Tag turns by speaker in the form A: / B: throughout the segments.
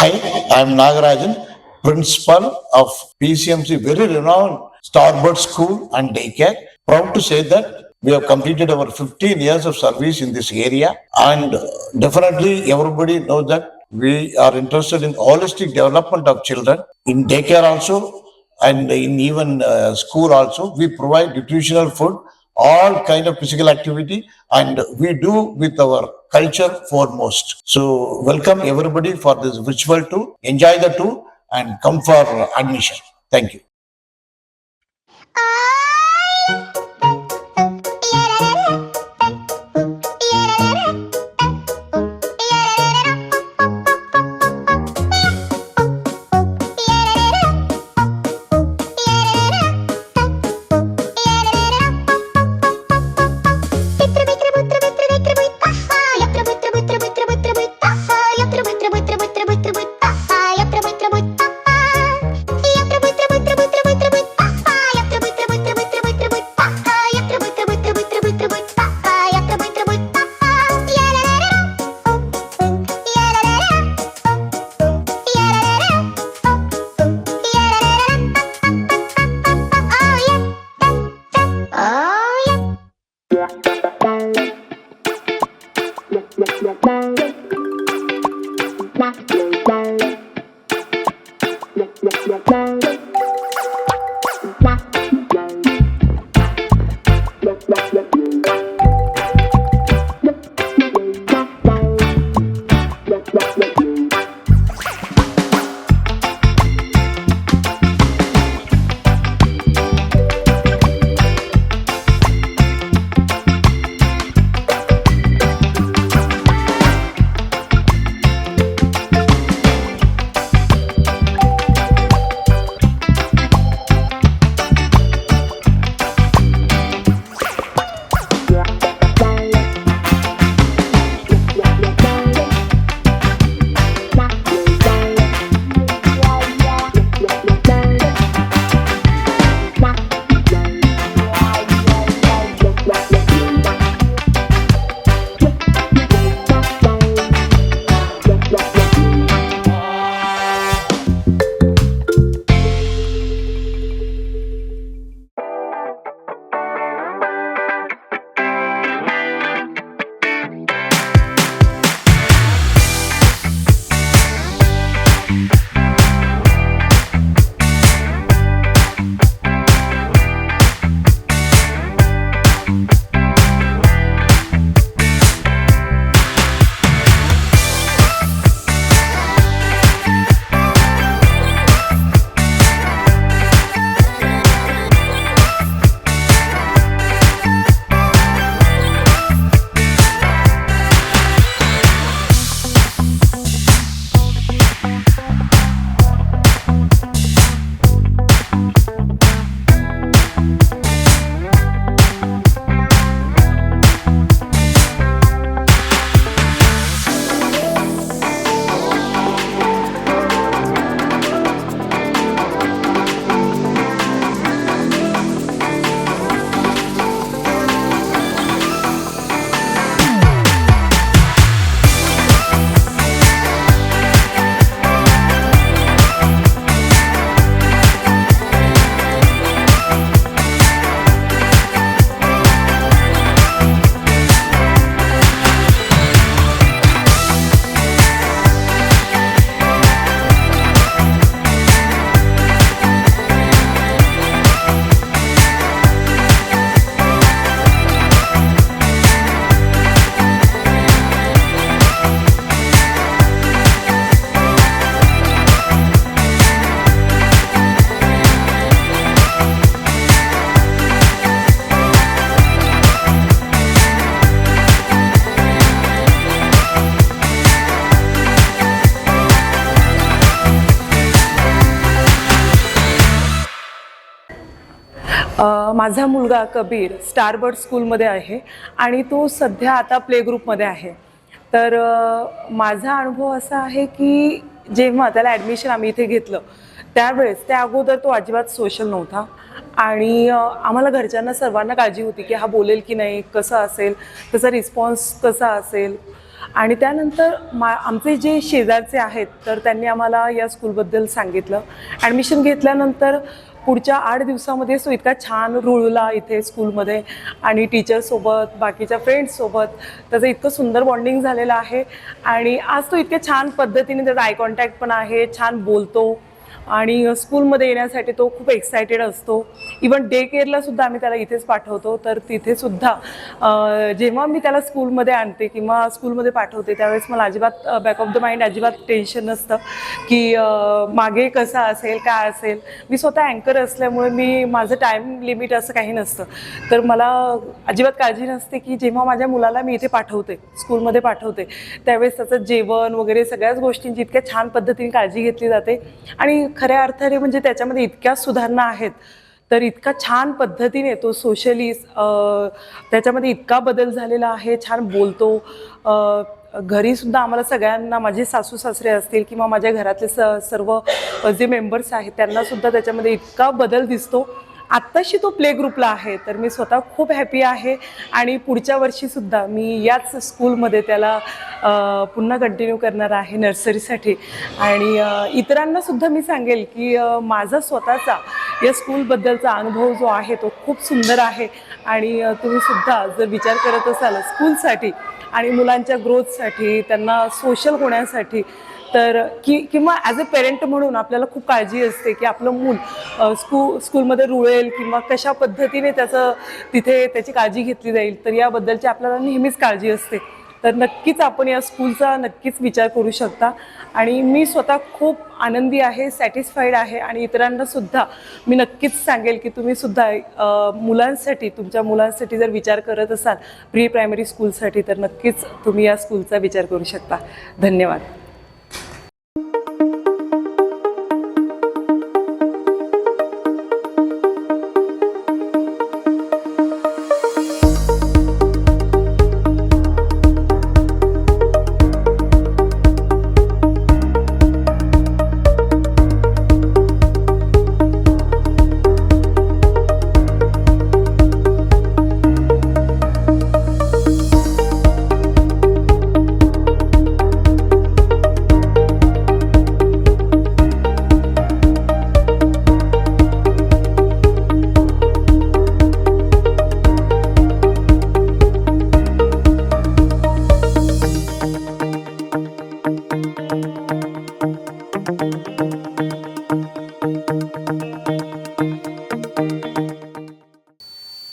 A: Hi, I am Nagarajan, principal of PCMC, very renowned Starbird School and Daycare. Proud to say that we have completed our 15 years of service in this area, and definitely everybody knows that we are interested in holistic development of children in daycare also, and in even school also. We provide nutritional food, all kind of physical activity, and we do with our culture foremost. So welcome everybody for this virtual tour. Enjoy the tour and come for admission. Thank you.
B: माझा मुलगा कबीर स्टारबर्ड स्कूलमध्ये आहे आणि तो सध्या आता play ग्रुपमध्ये आहे. तर माझा अनुभव असा आहे की जेव्हा त्याला ॲडमिशन आम्ही इथे घेतलं त्यावेळेस त्या अगोदर तो अजिबात सोशल नव्हता आणि आम्हाला घरच्यांना सर्वांना काळजी होती की हा बोलेल की नाही, कसं असेल, त्याचा रिस्पॉन्स कसा असेल. आणि त्यानंतर आमचे जे शेजारचे आहेत तर त्यांनी आम्हाला या स्कूलबद्दल सांगितलं. ॲडमिशन घेतल्यानंतर पुढच्या 8 दिवसामध्ये तो इतका छान रुळला इथे स्कूलमध्ये आणि टीचरसोबत, बाकीच्या फ्रेंड्ससोबत त्याचं इतकं सुंदर बॉन्डिंग झालेलं आहे. आणि आज तो इतक्या छान पद्धतीने त्याचा आय कॉन्टॅक्ट पण आहे, छान बोलतो आणि स्कूलमध्ये येण्यासाठी तो खूप एक्सायटेड असतो. इवन डे केअरलासुद्धा आम्ही त्याला इथेच पाठवतो. तर तिथेसुद्धा जेव्हा मी त्याला स्कूलमध्ये आणते किंवा स्कूलमध्ये पाठवते त्यावेळेस मला अजिबात बॅक ऑफ द माइंड अजिबात टेन्शन नसतं की मागे कसं असेल, काय असेल. मी स्वतः अँकर असल्यामुळे माझं टाईम लिमिट असं काही नसतं. तर मला अजिबात काळजी नसते की जेव्हा माझ्या मुलाला मी इथे पाठवते, स्कूलमध्ये पाठवते, त्यावेळेस त्याचं जेवण वगैरे सगळ्याच गोष्टींची इतक्या छान पद्धतीने काळजी घेतली जाते. आणि खऱ्या अर्थाने म्हणजे त्याच्यामध्ये इतक्या सुधारणा आहेत. तर इतका छान पद्धतीने तो सोशली त्याच्यामध्ये इतका बदल झालेला आहे, छान बोलतो. घरीसुद्धा आम्हाला सगळ्यांना, माझे सासू सासरे असतील किंवा माझ्या घरातले सर्व जे मेंबर्स आहेत त्यांनासुद्धा त्याच्यामध्ये इतका बदल दिसतो. आत्ताशी तो प्ले ग्रुपला आहे तर मी स्वतः खूप हॅपी आहे आणि पुढच्या वर्षीसुद्धा मी याच स्कूलमध्ये त्याला पुन्हा कंटिन्यू करणार आहे नर्सरीसाठी. आणि इतरांनासुद्धा मी सांगेल की माझा स्वतःचा या स्कूलबद्दलचा अनुभव जो आहे तो खूप सुंदर आहे. आणि तुम्हीसुद्धा जर विचार करत असाल स्कूलसाठी आणि मुलांच्या ग्रोथसाठी, त्यांना सोशल होण्यासाठी, तर किंवा ॲज अ पेरेंट म्हणून आपल्याला खूप काळजी असते की आपलं मूल स्कूलमध्ये रुळेल किंवा कशा पद्धतीने तिथे त्याची काळजी घेतली जाईल. तर याबद्दलची आपल्याला नेहमीच काळजी असते. तर नक्कीच आपण या स्कूलचा नक्कीच विचार करू शकता. आणि मी स्वतः खूप आनंदी आहे, सॅटिस्फाईड आहे. आणि इतरांनासुद्धा मी नक्कीच सांगेल की तुम्हीसुद्धा मुलांसाठी, तुमच्या मुलांसाठी जर विचार करत असाल प्री प्रायमरी स्कूलसाठी तर नक्कीच तुम्ही या स्कूलचा विचार करू शकता. धन्यवाद.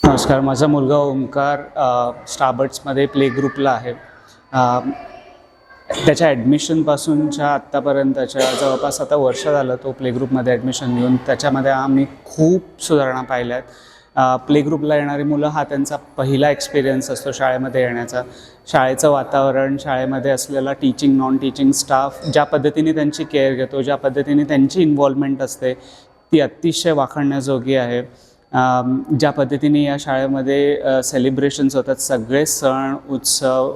C: नमस्कार, माझा मुलगा ओमकार स्टारबर्ड्समध्ये प्ले ग्रुपला आहे. त्याच्या ॲडमिशनपासूनच्या आत्तापर्यंतच्या जवळपास आता वर्ष झालं तो प्ले ग्रुपमध्ये ॲडमिशन घेऊन. त्याच्यामध्ये आम्ही खूप सुधारणा पाहिल्यात. प्ले ग्रुपला येणारी मुलं हा त्यांचा पहिला एक्सपिरियन्स असतो शाळेमध्ये येण्याचा. शाळेचं वातावरण, शाळेमध्ये असलेला टीचिंग, नॉन टीचिंग स्टाफ, ज्या पद्धतीने त्यांची केअर घेतो, ज्या पद्धतीने त्यांची इन्व्हॉल्वमेंट असते ती अतिशय वाखाणण्याजोगी आहे. ज्या पद्धतीने या शाळेमध्ये सेलिब्रेशन्स होतात, सगळे सण उत्सव,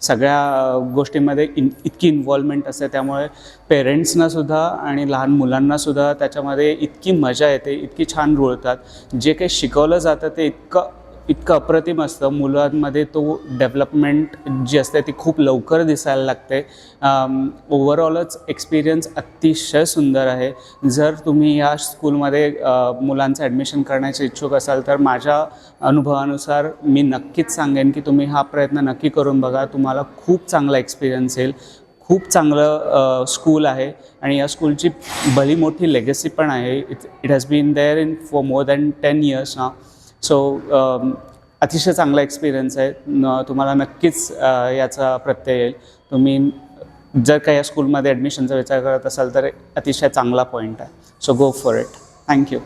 C: सगळ्या गोष्टींमध्ये इतकी इन्व्हॉल्वमेंटमेंट असते. त्यामुळे पेरेंट्सनासुद्धा आणि लहान मुलांनासुद्धा त्याच्यामध्ये इतकी मजा येते, इतकी छान रुळतात. जे काही शिकवलं जातं ते इतकं अप्रतिम असतं. मुलांमध्ये तो डेव्हलपमेंट जी असते ती खूप लवकर दिसायला लागते. ओव्हरऑलच एक्सपिरियन्स अतिशय सुंदर आहे. जर तुम्ही या स्कूलमध्ये मुलांचं ॲडमिशन करण्याचे इच्छुक असाल तर माझ्या अनुभवानुसार मी नक्कीच सांगेन की तुम्ही हा प्रयत्न नक्की करून बघा. तुम्हाला खूप चांगला एक्सपिरियन्स येईल. खूप चांगलं स्कूल आहे आणि या स्कूलची भली मोठी लेगसी पण आहे. It has been there in for more than 10 years now. So अतिशय चांगला एक्सपिरियन्स आहे. तुम्हाला नक्कीच याचा प्रत्यय येईल. तुम्ही जर का या स्कूलमध्ये ॲडमिशनचा विचार करत असाल तर अतिशय चांगला पॉईंट आहे. So go for it. Thank you.